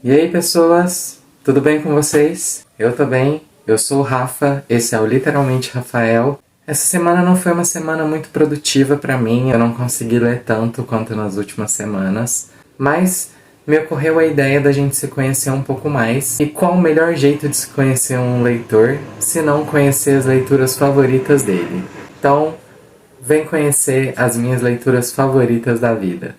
E aí, pessoas, tudo bem com vocês? Eu tô bem, eu sou o Rafa, esse é o Literalmente Rafael. Essa semana não foi uma semana muito produtiva pra mim, eu não consegui ler tanto quanto nas últimas semanas, mas me ocorreu a ideia da gente se conhecer um pouco mais. E qual o melhor jeito de se conhecer um leitor, se não conhecer as leituras favoritas dele? Então, vem conhecer as minhas leituras favoritas da vida.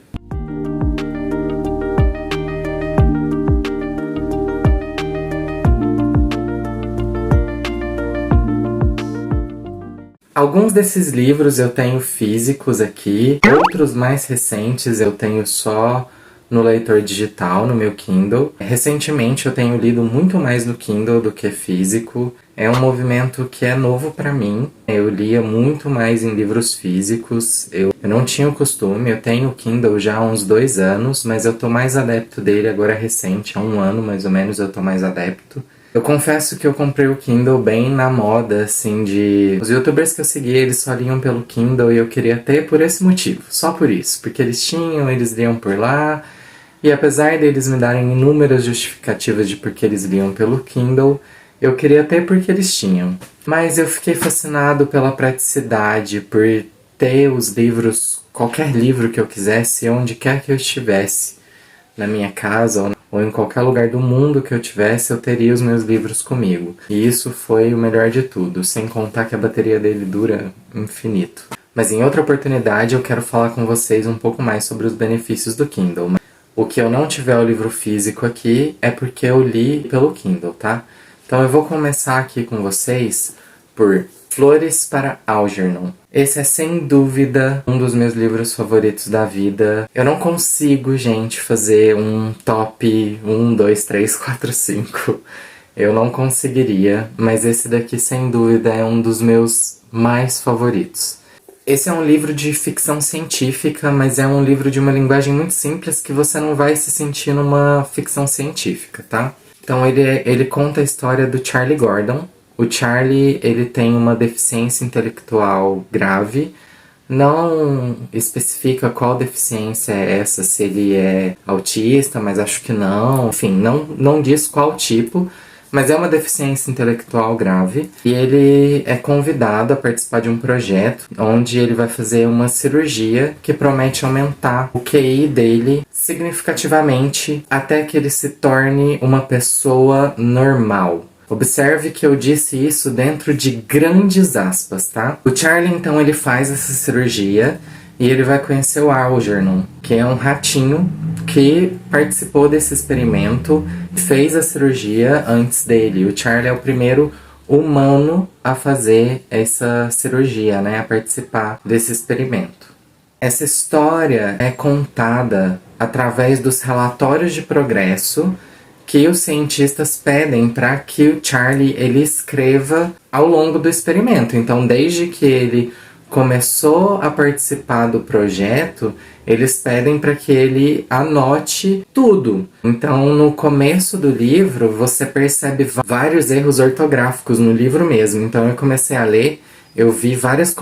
Alguns desses livros eu tenho físicos aqui, outros mais recentes eu tenho só no leitor digital, no meu Kindle. Recentemente eu tenho lido muito mais no Kindle do que físico. É um movimento que é novo para mim. Eu lia muito mais em livros físicos. Eu não tinha o costume, eu tenho o Kindle já há uns 2 anos, mas eu tô mais adepto dele agora recente, há 1 ano mais ou menos eu tô mais adepto. Eu confesso que eu comprei o Kindle bem na moda, assim, de... Os youtubers que eu segui, eles só liam pelo Kindle e eu queria ter por esse motivo. Só por isso. Porque eles liam por lá. E apesar deles me darem inúmeras justificativas de porque eles liam pelo Kindle, eu queria ter porque eles tinham. Mas eu fiquei fascinado pela praticidade, por ter os livros, qualquer livro que eu quisesse, onde quer que eu estivesse. Na minha casa ou em qualquer lugar do mundo que eu tivesse, eu teria os meus livros comigo. E isso foi o melhor de tudo, sem contar que a bateria dele dura infinito. Mas em outra oportunidade eu quero falar com vocês um pouco mais sobre os benefícios do Kindle. O que eu não tiver o livro físico aqui é porque eu li pelo Kindle, tá? Então eu vou começar aqui com vocês por Flores para Algernon. Esse é sem dúvida um dos meus livros favoritos da vida. Eu não consigo, gente, fazer um top 1, 2, 3, 4, 5. Eu não conseguiria, mas esse daqui sem dúvida é um dos meus mais favoritos. Esse é um livro de ficção científica, mas é um livro de uma linguagem muito simples que você não vai se sentir numa ficção científica, tá? Então ele conta a história do Charlie Gordon. O Charlie, ele tem uma deficiência intelectual grave. Não especifica qual deficiência é essa, se ele é autista, mas acho que não. Enfim, não diz qual tipo, mas é uma deficiência intelectual grave. E ele é convidado a participar de um projeto onde ele vai fazer uma cirurgia que promete aumentar o QI dele significativamente até que ele se torne uma pessoa normal. Observe que eu disse isso dentro de grandes aspas, tá? O Charlie, então, ele faz essa cirurgia e ele vai conhecer o Algernon, que é um ratinho que participou desse experimento, fez a cirurgia antes dele. O Charlie é o primeiro humano a fazer essa cirurgia, né? A participar desse experimento. Essa história é contada através dos relatórios de progresso que os cientistas pedem para que o Charlie ele escreva ao longo do experimento. Então, desde que ele começou a participar do projeto, eles pedem para que ele anote tudo. Então, no começo do livro, você percebe vários erros ortográficos no livro mesmo. Então, eu comecei a ler, eu vi várias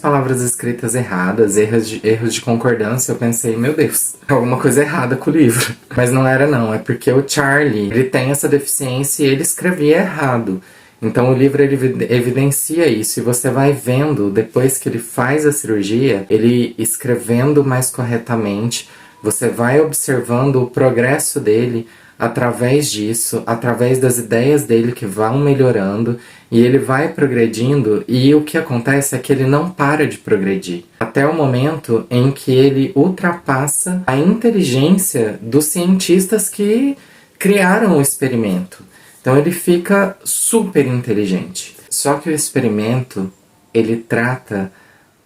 palavras escritas erradas, erros de concordância. Eu pensei, meu Deus, alguma coisa errada com o livro. Mas não era não, é porque o Charlie, ele tem essa deficiência e ele escrevia errado. Então o livro ele evidencia isso, e você vai vendo, depois que ele faz a cirurgia, ele escrevendo mais corretamente, você vai observando o progresso dele através disso, através das ideias dele que vão melhorando, e ele vai progredindo, e o que acontece é que ele não para de progredir, até o momento em que ele ultrapassa a inteligência dos cientistas que criaram o experimento. Então ele fica super inteligente. Só que o experimento, ele trata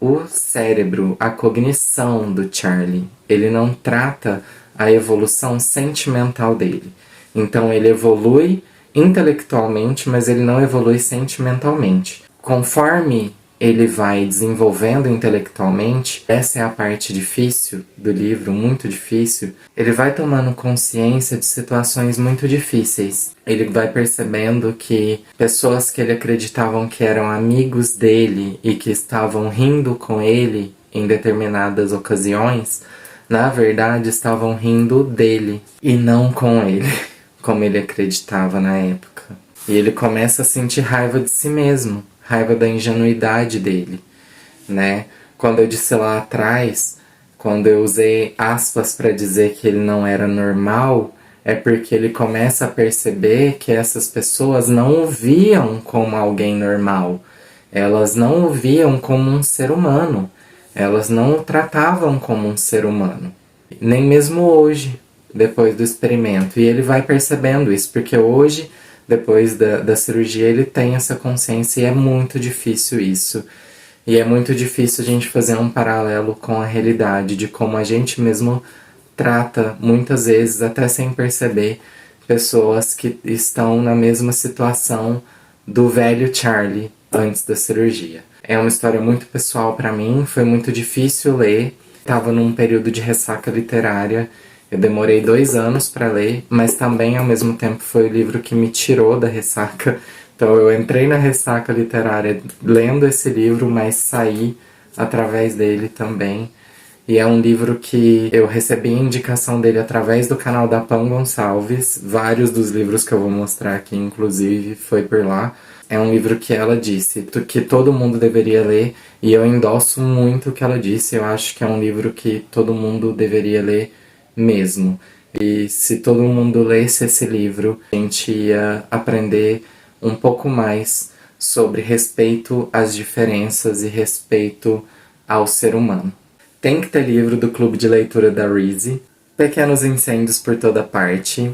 o cérebro, a cognição do Charlie. Ele não trata a evolução sentimental dele. Então ele evolui intelectualmente, mas ele não evolui sentimentalmente. Conforme ele vai desenvolvendo intelectualmente, essa é a parte difícil do livro, muito difícil, ele vai tomando consciência de situações muito difíceis. Ele vai percebendo que pessoas que ele acreditavam que eram amigos dele e que estavam rindo com ele em determinadas ocasiões, na verdade estavam rindo dele e não com ele, como ele acreditava na época. E ele começa a sentir raiva de si mesmo, raiva da ingenuidade dele, né? Quando eu disse lá atrás, quando eu usei aspas para dizer que ele não era normal, é porque ele começa a perceber que essas pessoas não o viam como alguém normal. Elas não o viam como um ser humano. Elas não o tratavam como um ser humano. Nem mesmo hoje, depois do experimento. E ele vai percebendo isso, porque hoje, depois da cirurgia, ele tem essa consciência e é muito difícil isso. E é muito difícil a gente fazer um paralelo com a realidade, de como a gente mesmo trata, muitas vezes, até sem perceber, pessoas que estão na mesma situação do velho Charlie antes da cirurgia. É uma história muito pessoal para mim, foi muito difícil ler. Estava num período de ressaca literária, eu demorei 2 anos para ler, mas também ao mesmo tempo foi o livro que me tirou da ressaca. Então eu entrei na ressaca literária lendo esse livro, mas saí através dele também. E é um livro que eu recebi indicação dele através do canal da Pam Gonçalves. Vários dos livros que eu vou mostrar aqui, inclusive, foi por lá. É um livro que ela disse que todo mundo deveria ler, e eu endosso muito o que ela disse. Eu acho que é um livro que todo mundo deveria ler mesmo. E se todo mundo lesse esse livro, a gente ia aprender um pouco mais sobre respeito às diferenças e respeito ao ser humano. Tem que ter livro do clube de leitura da Reese. Pequenos Incêndios por Toda Parte.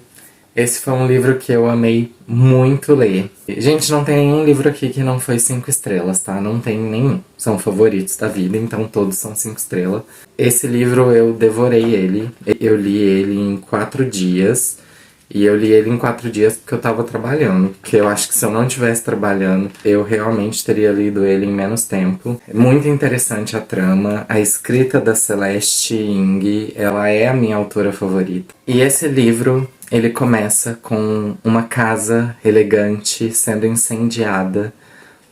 Esse foi um livro que eu amei muito ler. Gente, não tem nenhum livro aqui que não foi 5 estrelas, tá? Não tem nenhum. São favoritos da vida, então todos são 5 estrelas. Esse livro eu devorei ele. Eu li ele em 4 dias. E eu li ele em 4 dias porque eu tava trabalhando. Porque eu acho que se eu não estivesse trabalhando, eu realmente teria lido ele em menos tempo. É muito interessante a trama. A escrita da Celeste Ng, ela é a minha autora favorita. E esse livro, ele começa com uma casa elegante sendo incendiada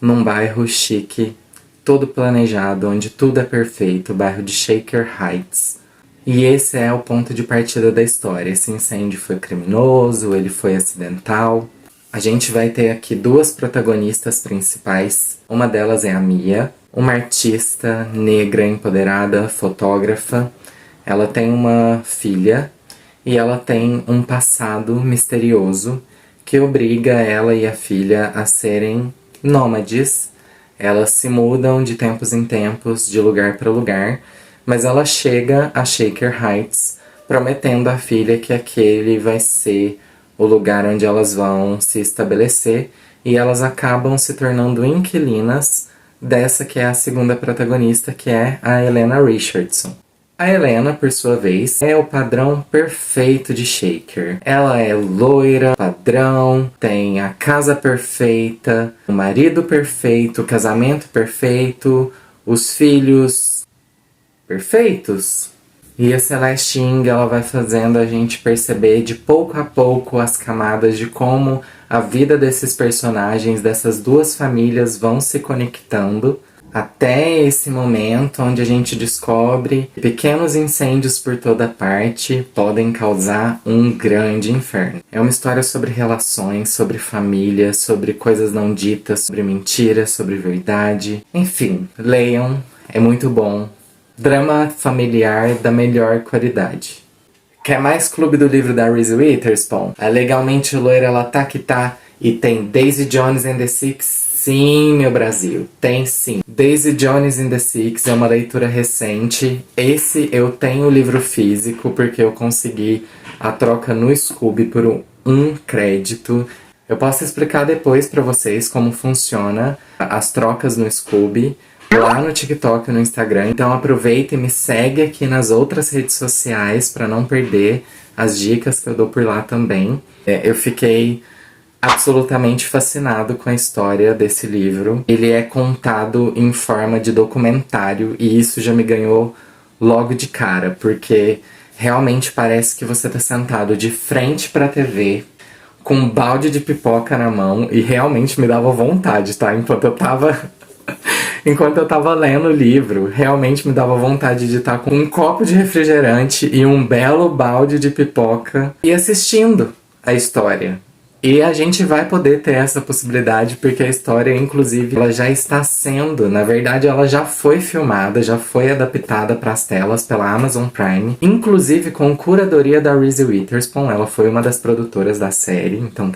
num bairro chique, todo planejado, onde tudo é perfeito, o bairro de Shaker Heights. E esse é o ponto de partida da história. Esse incêndio foi criminoso, ele foi acidental. A gente vai ter aqui 2 protagonistas principais. Uma delas é a Mia, uma artista negra empoderada, fotógrafa. Ela tem uma filha e ela tem um passado misterioso que obriga ela e a filha a serem nômades. Elas se mudam de tempos em tempos, de lugar para lugar. Mas ela chega a Shaker Heights prometendo à filha que aquele vai ser o lugar onde elas vão se estabelecer, e elas acabam se tornando inquilinas dessa que é a segunda protagonista, que é a Helena Richardson. A Helena, por sua vez, é o padrão perfeito de Shaker. Ela é loira, padrão, tem a casa perfeita, o marido perfeito, o casamento perfeito, os filhos perfeitos. E a Celeste Ng, ela vai fazendo a gente perceber de pouco a pouco as camadas de como a vida desses personagens, dessas 2 famílias, vão se conectando até esse momento onde a gente descobre que pequenos incêndios por toda parte podem causar um grande inferno. É uma história sobre relações, sobre família, sobre coisas não ditas, sobre mentira, sobre verdade. Enfim, leiam, é muito bom. Drama familiar da melhor qualidade. Quer mais Clube do Livro da Reese Witherspoon? A Legalmente Loira, ela tá que tá. E tem Daisy Jones and the Six. Sim, meu Brasil, tem sim. Daisy Jones and the Six é uma leitura recente. Esse eu tenho o livro físico porque eu consegui a troca no Scooby por um crédito. Eu posso explicar depois pra vocês como funciona as trocas no Scooby lá no TikTok e no Instagram. Então aproveita e me segue aqui nas outras redes sociais para não perder as dicas que eu dou por lá também. Eu fiquei absolutamente fascinado com a história desse livro. Ele é contado em forma de documentário e isso já me ganhou logo de cara, porque realmente parece que você tá sentado de frente pra TV com um balde de pipoca na mão, e realmente me dava vontade, tá? Enquanto eu tava Enquanto eu tava lendo o livro, realmente me dava vontade de estar com um copo de refrigerante e um belo balde de pipoca e assistindo a história. E a gente vai poder ter essa possibilidade porque a história, inclusive, ela já está sendo, na verdade, ela já foi filmada, já foi adaptada para as telas pela Amazon Prime, inclusive com curadoria da Reese Witherspoon. Ela foi uma das produtoras da série, então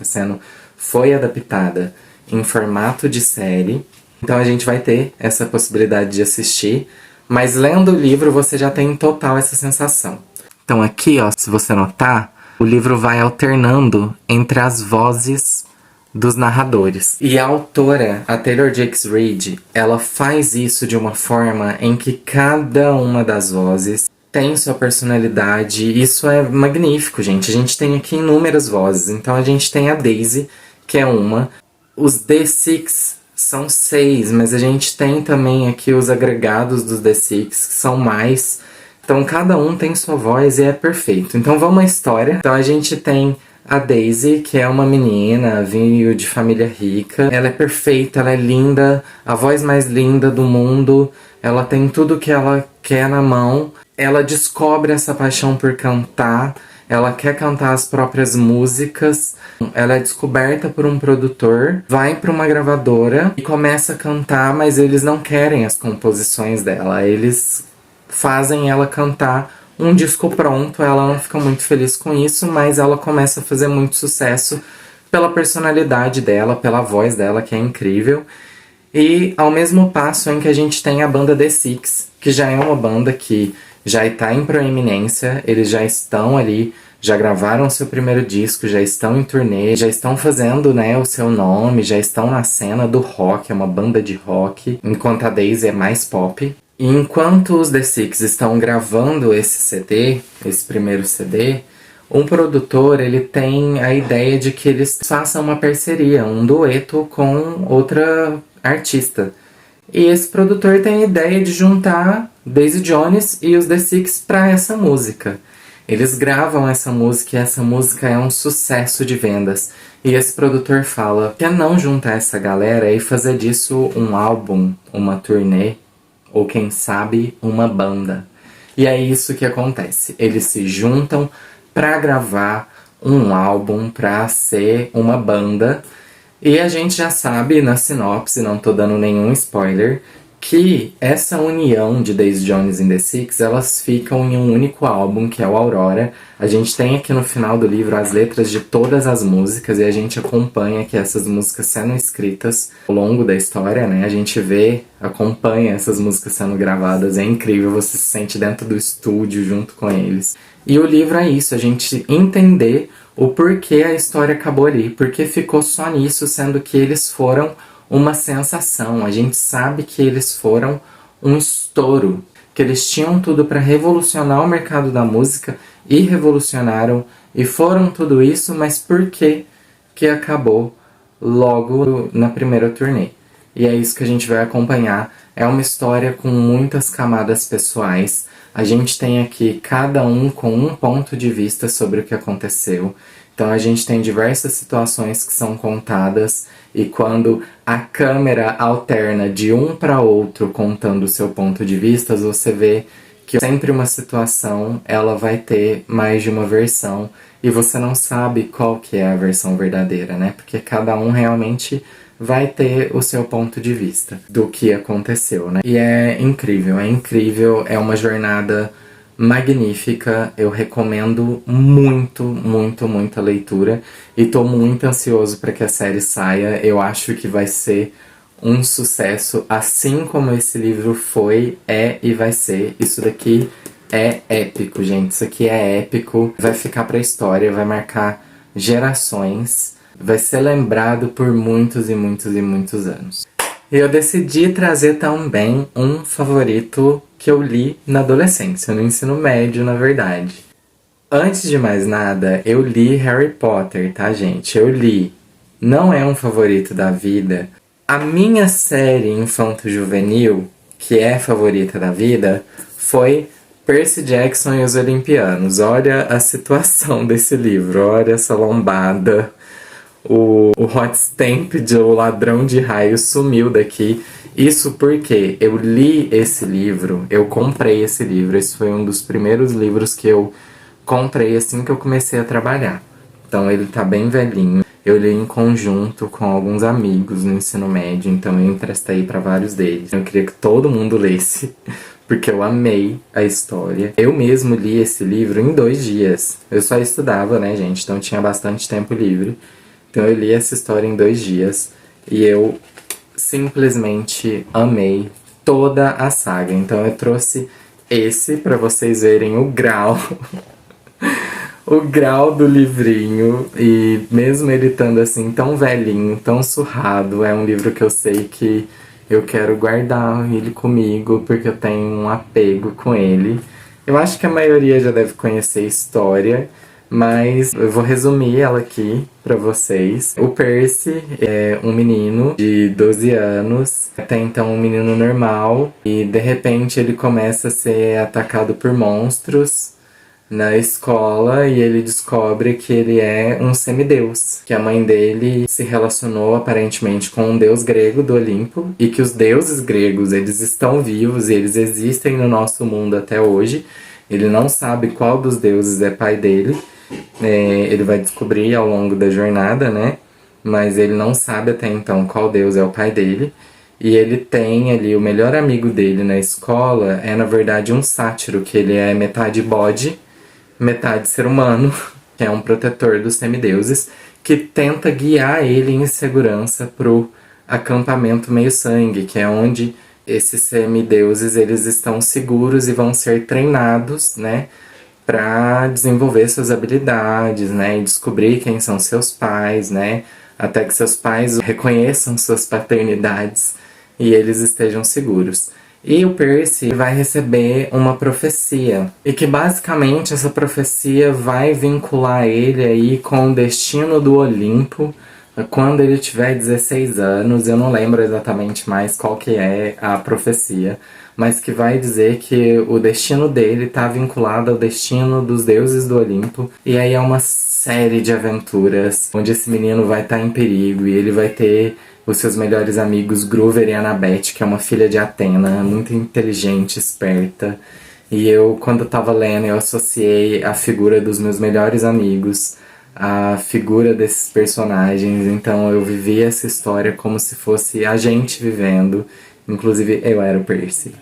foi adaptada em formato de série. Então a gente vai ter essa possibilidade de assistir, mas lendo o livro você já tem total essa sensação. Então aqui, ó, se você notar, o livro vai alternando entre as vozes dos narradores. E a autora, a Taylor Jenkins Reid, ela faz isso de uma forma em que cada uma das vozes tem sua personalidade. Isso é magnífico, gente. A gente tem aqui inúmeras vozes. Então a gente tem a Daisy, que é uma. Os The Six são 6, mas a gente tem também aqui os agregados dos The Six, que são mais. Então cada um tem sua voz e é perfeito. Então vamos à história. Então a gente tem a Daisy, que é uma menina, veio de família rica. Ela é perfeita, ela é linda, a voz mais linda do mundo. Ela tem tudo que ela quer na mão. Ela descobre essa paixão por cantar. Ela quer cantar as próprias músicas. Ela é descoberta por um produtor, vai para uma gravadora e começa a cantar, mas eles não querem as composições dela. Eles fazem ela cantar um disco pronto. Ela não fica muito feliz com isso, mas ela começa a fazer muito sucesso pela personalidade dela, pela voz dela, que é incrível. E ao mesmo passo em que a gente tem a banda The Six, que já é uma banda que já está em proeminência, eles já estão ali, já gravaram seu primeiro disco, já estão em turnê, já estão fazendo, né, o seu nome, já estão na cena do rock, é uma banda de rock, enquanto a Daisy é mais pop. E enquanto os The Six estão gravando esse CD, esse primeiro CD, um produtor, ele tem a ideia de que eles façam uma parceria, um dueto com outra artista. E esse produtor tem a ideia de juntar Daisy Jones e os The Six para essa música. Eles gravam essa música e essa música é um sucesso de vendas. E esse produtor fala, quer não juntar essa galera e fazer disso um álbum, uma turnê, ou quem sabe, uma banda. E é isso que acontece. Eles se juntam para gravar um álbum, para ser uma banda. E a gente já sabe na sinopse, não tô dando nenhum spoiler, que essa união de Daisy Jones e The Six, elas ficam em um único álbum, que é o Aurora. A gente tem aqui no final do livro as letras de todas as músicas e a gente acompanha que essas músicas sendo escritas ao longo da história, né? A gente acompanha essas músicas sendo gravadas, é incrível, você se sente dentro do estúdio junto com eles. E o livro é isso, a gente entender o porquê a história acabou ali, porque ficou só nisso, sendo que eles foram uma sensação. A gente sabe que eles foram um estouro, que eles tinham tudo para revolucionar o mercado da música e revolucionaram e foram tudo isso, mas por que acabou logo na primeira turnê? E é isso que a gente vai acompanhar. É uma história com muitas camadas pessoais. A gente tem aqui cada um com um ponto de vista sobre o que aconteceu. Então a gente tem diversas situações que são contadas e quando a câmera alterna de um para outro contando o seu ponto de vista, você vê que sempre uma situação ela vai ter mais de uma versão e você não sabe qual que é a versão verdadeira, né? Porque cada um realmente vai ter o seu ponto de vista do que aconteceu, né? E é incrível, é uma jornada magnífica, eu recomendo muito, muito, muito a leitura e tô muito ansioso para que a série saia. Eu acho que vai ser um sucesso, assim como esse livro foi, é e vai ser. Isso daqui é épico, gente, isso aqui é épico, vai ficar pra história, vai marcar gerações, vai ser lembrado por muitos e muitos e muitos anos. E eu decidi trazer também um favorito que eu li na adolescência, no ensino médio, na verdade. Antes de mais nada, eu li Harry Potter, tá, gente? Eu li. Não é um favorito da vida. A minha série infanto-juvenil, que é favorita da vida, foi Percy Jackson e os Olimpianos. Olha a situação desse livro, olha essa lombada. o hot stamp de O Ladrão de Raios sumiu daqui. Isso porque eu li esse livro, eu comprei esse livro. Esse foi um dos primeiros livros que eu comprei assim que eu comecei a trabalhar. Então ele tá bem velhinho. Eu li em conjunto com alguns amigos no ensino médio, então eu emprestei para vários deles. Eu queria que todo mundo lesse, porque eu amei a história. Eu mesmo li esse livro em 2 dias. Eu só estudava, né, gente? Então tinha bastante tempo livre. Então eu li essa história em 2 dias e eu simplesmente amei toda a saga. Então eu trouxe esse para vocês verem o grau o grau do livrinho. E mesmo ele estando assim tão velhinho, tão surrado, é um livro que eu sei que eu quero guardar ele comigo porque eu tenho um apego com ele. Eu acho que a maioria já deve conhecer a história, mas eu vou resumir ela aqui pra vocês. O Percy é um menino de 12 anos, até então um menino normal, e de repente ele começa a ser atacado por monstros na escola e ele descobre que ele é um semideus, que a mãe dele se relacionou aparentemente com um deus grego do Olimpo e que os deuses gregos, eles estão vivos e eles existem no nosso mundo até hoje. Ele não sabe qual dos deuses é pai dele, ele vai descobrir ao longo da jornada, né? Mas ele não sabe até então qual deus é o pai dele. E ele tem ali o melhor amigo dele na escola, é na verdade um sátiro, que ele é metade bode, metade ser humano, que é um protetor dos semideuses, que tenta guiar ele em segurança pro acampamento meio-sangue, que é onde esses semideuses eles estão seguros e vão ser treinados, né, para desenvolver suas habilidades, né, e descobrir quem são seus pais, né, até que seus pais reconheçam suas paternidades e eles estejam seguros. E o Percy vai receber uma profecia. E que basicamente essa profecia vai vincular ele aí com o destino do Olimpo quando ele tiver 16 anos. Eu não lembro exatamente mais qual que é a profecia, mas que vai dizer que o destino dele está vinculado ao destino dos deuses do Olimpo. E aí é uma série de aventuras onde esse menino vai estar em perigo e ele vai ter os seus melhores amigos Groover e Annabeth, que é uma filha de Atena, muito inteligente, esperta. E eu, quando eu tava lendo, eu associei a figura dos meus melhores amigos à figura desses personagens. Então eu vivi essa história como se fosse a gente vivendo. Inclusive, eu era o Percy.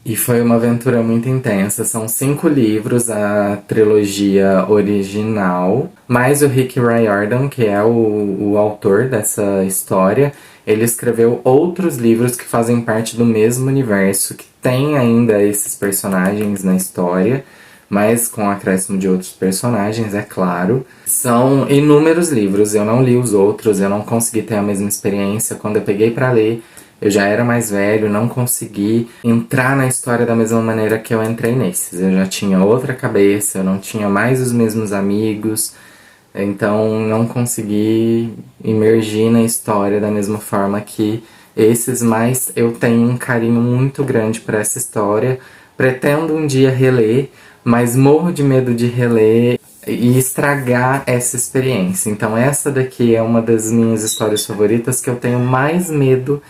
E foi uma aventura muito intensa. São 5 livros, a trilogia original, mais o Rick Riordan, que é o autor dessa história. Ele escreveu outros livros que fazem parte do mesmo universo, que tem ainda esses personagens na história, mas com o acréscimo de outros personagens, é claro. São inúmeros livros, eu não li os outros, eu não consegui ter a mesma experiência. Quando eu peguei pra ler, eu já era mais velho, não consegui entrar na história da mesma maneira que eu entrei nesses. Eu já tinha outra cabeça, eu não tinha mais os mesmos amigos, então não consegui imergir na história da mesma forma que esses, mas eu tenho um carinho muito grande por essa história. Pretendo um dia reler, mas morro de medo de reler e estragar essa experiência. Então essa daqui é uma das minhas histórias favoritas que eu tenho mais medo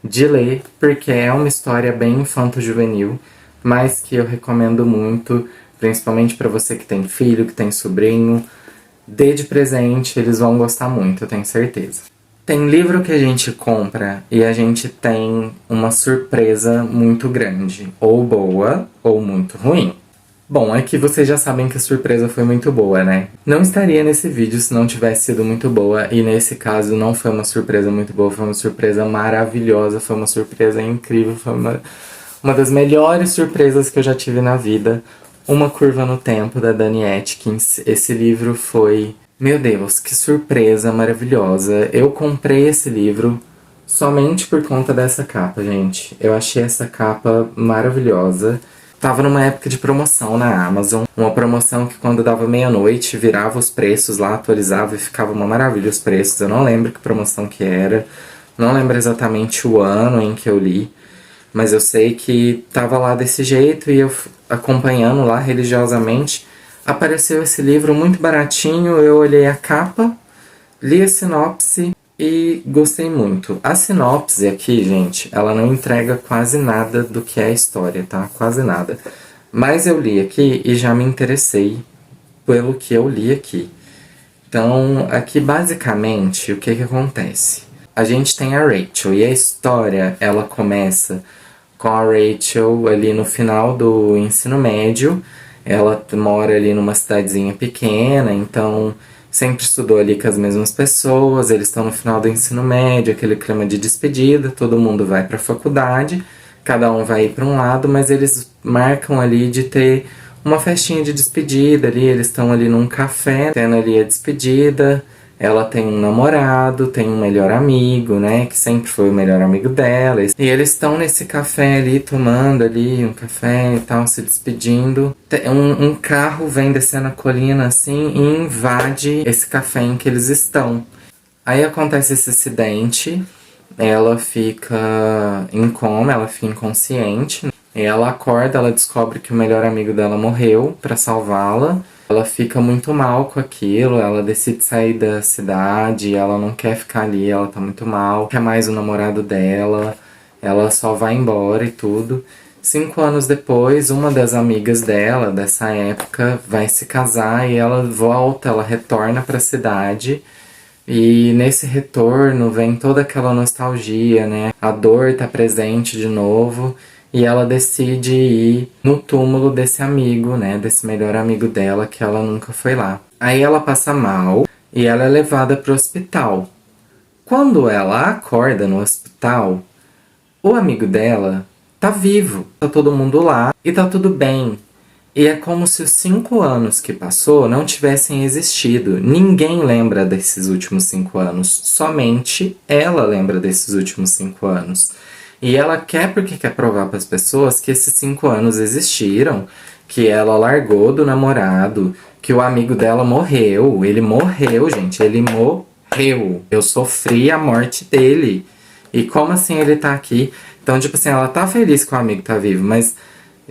de ler, porque é uma história bem infanto-juvenil, mas que eu recomendo muito, principalmente para você que tem filho, que tem sobrinho. Dê de presente, eles vão gostar muito, eu tenho certeza. Tem livro que a gente compra e a gente tem uma surpresa muito grande, ou boa, ou muito ruim. Bom, aqui vocês já sabem que a surpresa foi muito boa, né? Não estaria nesse vídeo se não tivesse sido muito boa, e nesse caso não foi uma surpresa muito boa, foi uma surpresa maravilhosa, foi uma surpresa incrível, foi uma das melhores surpresas que eu já tive na vida. Uma Curva no Tempo, da Dani Atkins. Esse livro foi... Meu Deus, que surpresa maravilhosa. Eu comprei esse livro somente por conta dessa capa, gente. Eu achei essa capa maravilhosa. Tava numa época de promoção na Amazon, uma promoção que quando dava meia-noite virava os preços lá, atualizava e ficava uma maravilha os preços. Eu não lembro que promoção que era, não lembro exatamente o ano em que eu li, mas eu sei que tava lá desse jeito e eu acompanhando lá religiosamente, apareceu esse livro muito baratinho, eu olhei a capa, Li a sinopse e gostei muito. A sinopse aqui, gente, ela não entrega quase nada do que é a história, tá? Quase nada. Mas eu li aqui e já me interessei pelo que eu li aqui. Então, aqui basicamente, o que que acontece? A gente tem a Rachel e a história, ela começa com a Rachel ali no final do ensino médio. Ela mora ali numa cidadezinha pequena, então sempre estudou ali com as mesmas pessoas. Eles estão no final do ensino médio, aquele clima de despedida, todo mundo vai para a faculdade, cada um vai ir para um lado, mas eles marcam ali de ter uma festinha de despedida ali. Eles estão ali num café, tendo ali a despedida. Ela tem um namorado, tem um melhor amigo, né? Que sempre foi o melhor amigo dela. E eles estão nesse café ali, tomando ali um café e tal, se despedindo. Um carro vem descendo a colina assim e invade esse café em que eles estão. Aí acontece esse acidente, ela fica em coma, ela fica inconsciente. E ela acorda, ela descobre que o melhor amigo dela morreu pra salvá-la. Ela fica muito mal com aquilo, ela decide sair da cidade, ela não quer ficar ali, ela tá muito mal, quer mais o namorado dela, ela só vai embora e tudo. 5 anos depois, uma das amigas dela, dessa época, vai se casar e ela volta, ela retorna pra cidade. E nesse retorno vem toda aquela nostalgia, né? A dor tá presente de novo. E ela decide ir no túmulo desse amigo, né? Desse melhor amigo dela, que ela nunca foi lá. Aí ela passa mal e ela é levada pro hospital. Quando ela acorda no hospital, o amigo dela tá vivo. Tá todo mundo lá e tá tudo bem. E é como se os 5 anos que passou não tivessem existido. Ninguém lembra desses últimos 5 anos. Somente ela lembra desses últimos 5 anos. E ela quer porque quer provar para as pessoas que esses 5 anos existiram, que ela largou do namorado, que o amigo dela morreu. Ele morreu, gente. Ele morreu. Eu sofri a morte dele. E como assim ele tá aqui? Então, tipo assim, ela tá feliz que o amigo tá vivo, mas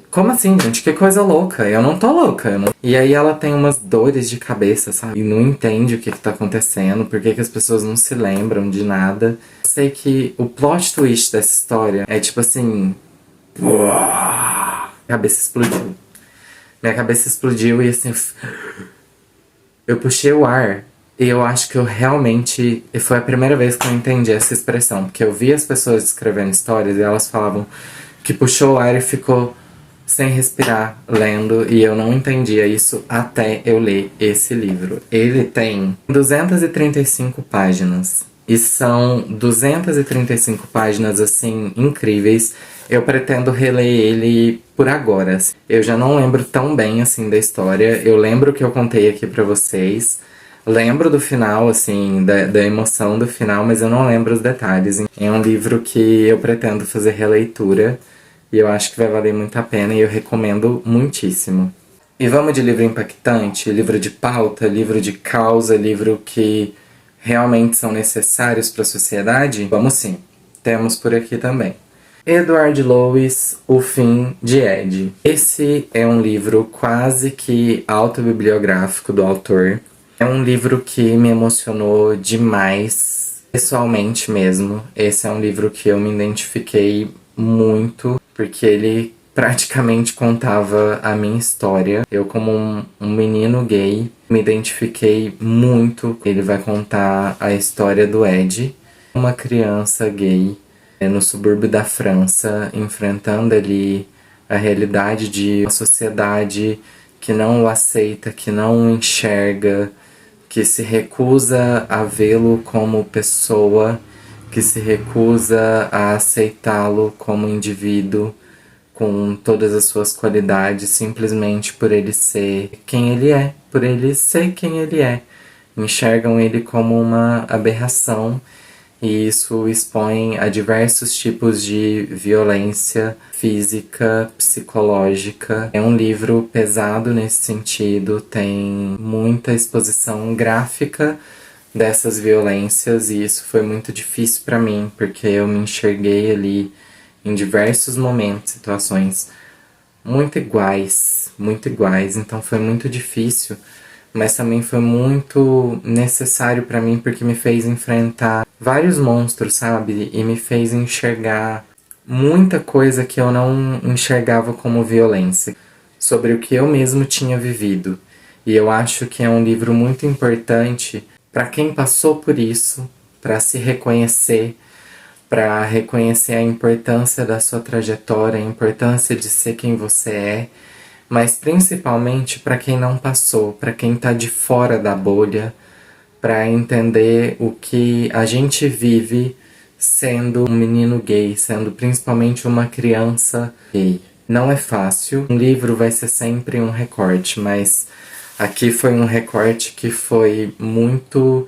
como assim, gente? Que coisa louca. Eu não tô louca. E aí ela tem umas dores de cabeça, sabe? E não entende o que tá acontecendo, por que as pessoas não se lembram de nada. Eu sei que o plot twist dessa história é tipo assim... Minha cabeça explodiu. Minha cabeça explodiu e assim... Eu puxei o ar e eu acho que eu realmente... E foi a primeira vez que eu entendi essa expressão. Porque eu vi as pessoas escrevendo histórias e elas falavam que puxou o ar e ficou sem respirar lendo, e eu não entendia isso até eu ler esse livro. Ele tem 235 páginas e são 235 páginas assim incríveis. Eu pretendo reler ele por agora. Eu já não lembro tão bem assim da história. Eu lembro que eu contei aqui pra vocês. Lembro do final, assim, da emoção do final, mas eu não lembro os detalhes. É um livro que eu pretendo fazer releitura. E eu acho que vai valer muito a pena e eu recomendo muitíssimo. E vamos de livro impactante, livro de pauta, livro de causa, livro que realmente são necessários para a sociedade? Vamos sim, temos por aqui também. Edward Lois, O Fim de Ed. Esse é um livro quase que autobibliográfico do autor. É um livro que me emocionou demais, pessoalmente mesmo. Esse é um livro que eu me identifiquei muito, porque ele praticamente contava a minha história. Eu, como um menino gay, me identifiquei muito. Ele vai contar a história do Ed, uma criança gay no subúrbio da França, enfrentando ali a realidade de uma sociedade que não o aceita, que não o enxerga, que se recusa a vê-lo como pessoa, que se recusa a aceitá-lo como indivíduo, com todas as suas qualidades, simplesmente por ele ser quem ele é, por ele ser quem ele é. Enxergam ele como uma aberração, e isso expõe a diversos tipos de violência física, psicológica. É um livro pesado nesse sentido, tem muita exposição gráfica dessas violências, e isso foi muito difícil para mim, porque eu me enxerguei ali em diversos momentos, situações muito iguais, então foi muito difícil, mas também foi muito necessário pra mim porque me fez enfrentar vários monstros, sabe? E me fez enxergar muita coisa que eu não enxergava como violência, sobre o que eu mesmo tinha vivido. E eu acho que é um livro muito importante para quem passou por isso, para se reconhecer, para reconhecer a importância da sua trajetória, a importância de ser quem você é, mas principalmente para quem não passou, para quem está de fora da bolha, para entender o que a gente vive sendo um menino gay, sendo principalmente uma criança gay. Não é fácil, um livro vai ser sempre um recorte, mas aqui foi um recorte que foi muito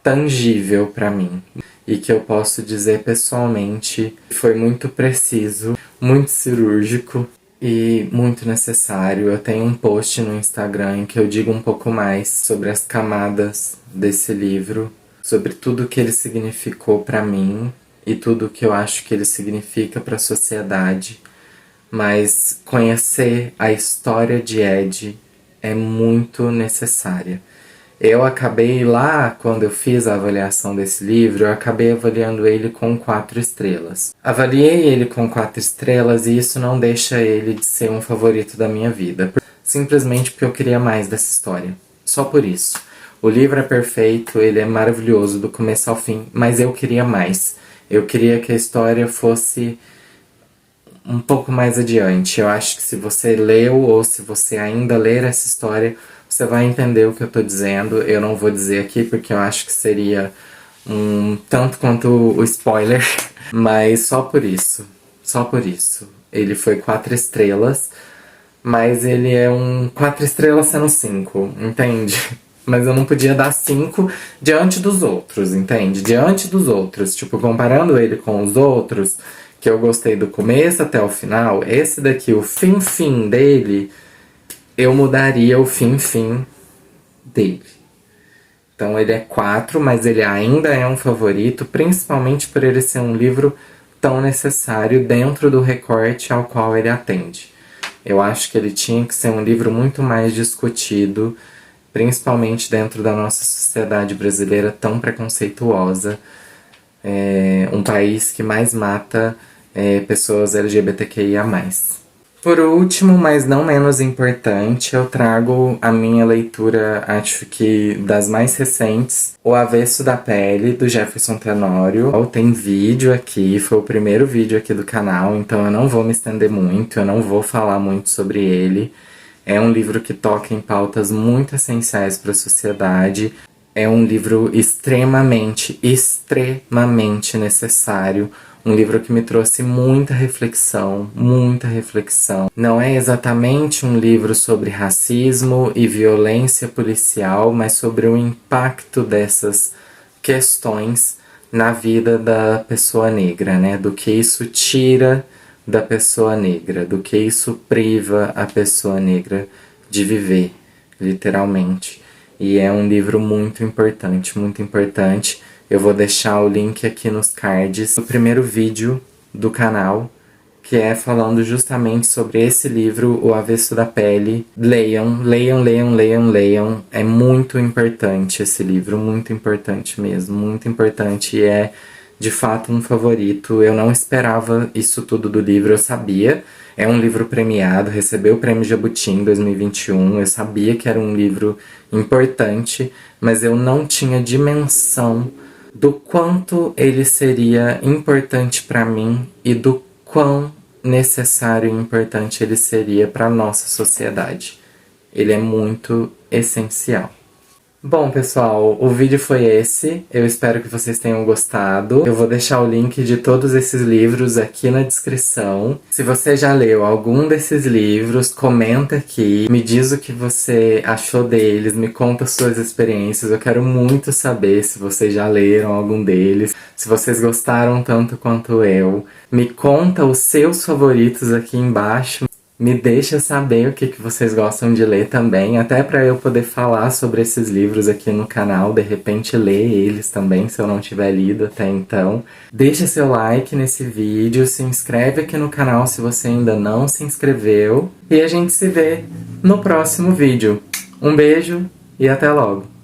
tangível para mim e que eu posso dizer pessoalmente foi muito preciso, muito cirúrgico e muito necessário. Eu tenho um post no Instagram em que eu digo um pouco mais sobre as camadas desse livro, sobre tudo que ele significou para mim e tudo que eu acho que ele significa para a sociedade. Mas conhecer a história de Ed é muito necessária. Eu acabei lá, quando eu fiz a avaliação desse livro, eu acabei avaliando ele com 4 estrelas. Avaliei ele com 4 estrelas e isso não deixa ele de ser um favorito da minha vida. Simplesmente porque eu queria mais dessa história. Só por isso. O livro é perfeito, ele é maravilhoso do começo ao fim, mas eu queria mais. Eu queria que a história fosse um pouco mais adiante. Eu acho que se você leu ou se você ainda ler essa história, você vai entender o que eu tô dizendo. Eu não vou dizer aqui porque eu acho que seria um tanto quanto o spoiler, mas só por isso. Só por isso. Ele foi 4 estrelas, mas ele é um 4 estrelas sendo 5, entende? Mas eu não podia dar 5 diante dos outros, entende? Diante dos outros. Tipo, comparando ele com os outros, que eu gostei do começo até o final, esse daqui, o fim dele, eu mudaria o fim dele. Então ele é 4, mas ele ainda é um favorito, principalmente por ele ser um livro tão necessário dentro do recorte ao qual ele atende. Eu acho que ele tinha que ser um livro muito mais discutido, principalmente dentro da nossa sociedade brasileira tão preconceituosa. Um país que mais mata pessoas LGBTQIA+. Por último, mas não menos importante, eu trago a minha leitura, acho que das mais recentes, O Avesso da Pele, do Jefferson Tenório. Tem vídeo aqui, foi o primeiro vídeo aqui do canal, então eu não vou me estender muito, eu não vou falar muito sobre ele. É um livro que toca em pautas muito essenciais para a sociedade. É um livro extremamente necessário. Um livro que me trouxe muita reflexão, muita reflexão. Não é exatamente um livro sobre racismo e violência policial, mas sobre o impacto dessas questões na vida da pessoa negra, né? Do que isso tira da pessoa negra, do que isso priva a pessoa negra de viver, literalmente. E é um livro muito importante, muito importante. Eu vou deixar o link aqui nos cards do primeiro vídeo do canal, que é falando justamente sobre esse livro, O Avesso da Pele. Leiam, leiam, leiam, leiam, leiam. É muito importante esse livro, muito importante mesmo, muito importante. E é, de fato, um favorito. Eu não esperava isso tudo do livro, eu sabia. É um livro premiado, recebeu o Prêmio Jabuti em 2021. Eu sabia que era um livro importante, mas eu não tinha dimensão do quanto ele seria importante para mim e do quão necessário e importante ele seria para a nossa sociedade. Ele é muito essencial. Bom, pessoal, o vídeo foi esse. Eu espero que vocês tenham gostado. Eu vou deixar o link de todos esses livros aqui na descrição. Se você já leu algum desses livros, comenta aqui. Me diz o que você achou deles, me conta suas experiências. Eu quero muito saber se vocês já leram algum deles, se vocês gostaram tanto quanto eu. Me conta os seus favoritos aqui embaixo. Me deixa saber o que vocês gostam de ler também, até para eu poder falar sobre esses livros aqui no canal, de repente ler eles também, se eu não tiver lido até então. Deixa seu like nesse vídeo, se inscreve aqui no canal se você ainda não se inscreveu, e a gente se vê no próximo vídeo. Um beijo e até logo!